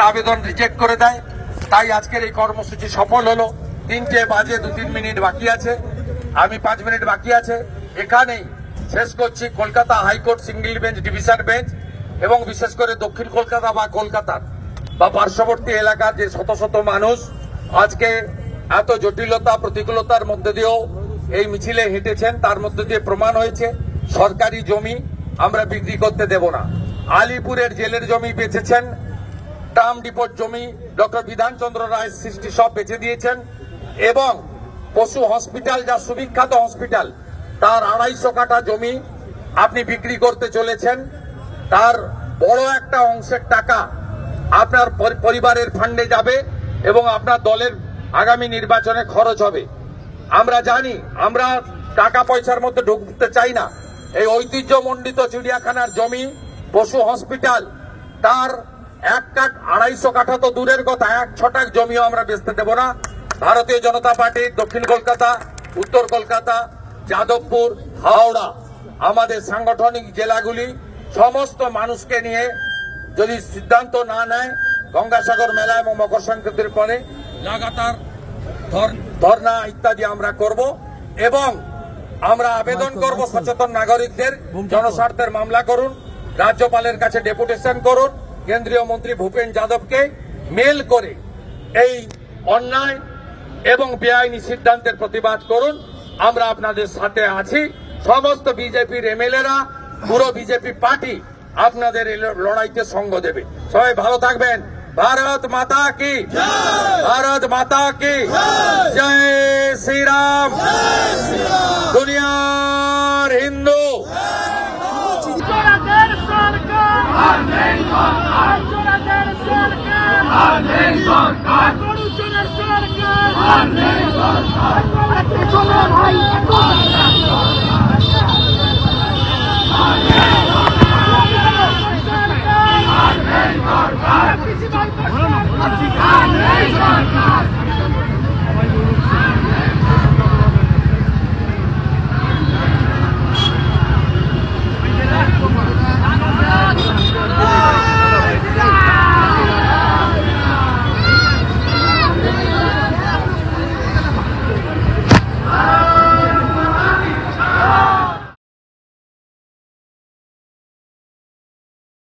আবেদন রিজেক্ট করে দেয়। তাই আজকের এই কর্মসূচি সফল হলো। 3টে বাজে 2-3 মিনিট বাকি আছে, আমি 5 মিনিট বাকি আছে। এখানেই শেষ করছি। Kolkata high court single bench, division bench এবং বিশেষ করে দক্ষিণ কলকাতা বা কলকাতার বা পার্শ্ববর্তী এলাকার যে শত শত মানুষ আজকে এত জটিলতা প্রতিকূলতার মধ্যে দিয়েও এই মিছিলে হেঁটেছেন, তার মধ্যে দিয়ে প্রমাণ হয়েছে সরকারি জমি আমরা বিক্রি করতে দেব না। আলিপুরের জেলের জমি বেচেছেন, ট্রাম ডিপোর জমি ডক্টর বিধানচন্দ্র রায় সৃষ্টি সব বেচে দিয়েছেন এবং পশু হসপিটাল, যা সুবিখ্যাত হসপিটাল, তার 250 কাঠা জমি আপনি বিক্রি করতে চলেছেন। তার বড় একটা অংশের টাকা আপনার পরিবারের ফান্ডে যাবে এবং আপনার দলের আগামী নির্বাচনে খরচ হবে। আমরা জানি, আমরা টাকা পয়সার মধ্যে ঢুকতে চাই না। এই ঐতিহ্যমণ্ডিত চিড়িয়াখানার জমি, পশু হসপিটাল, তার 250 কাঠা তো দূরের কথা, 1 ছটাক জমিও আমরা বেচতে দেব না। ভারতীয় জনতা পার্টি দক্ষিণ কলকাতা, উত্তর কলকাতা, যাদবপুর, হাওড়া, আমাদের সাংগঠনিক জেলাগুলি সমস্ত মানুষকে নিয়ে যদি সিদ্ধান্ত না নেয়, গঙ্গাসাগর মেলা এবং মকর সংক্রান্তির পরে লাগাতার ধর্ণা ইত্যাদি আমরা করব এবং আমরা আবেদন করব সচেতন নাগরিকদের জনস্বার্থের মামলা করুন, রাজ্যপালের কাছে ডেপুটেশন করুন, কেন্দ্রীয় মন্ত্রী ভূপেন যাদবকে মেল করে এই অন্যায় এবং বেআইনি সিদ্ধান্তের প্রতিবাদ করুন। আমরা আপনাদের সাথে আছি। সমস্ত বিজেপির এমএলএরা, পুরো বিজেপি পার্টি আপনাদের এই লড়াইতে সঙ্গ দেবে। সবাই ভালো থাকবেন। ভারত মাতা কি জয়, ভারত মাতা কি জয়, শ্রীরাম, দুনিয়ার হিন্দু। ভাই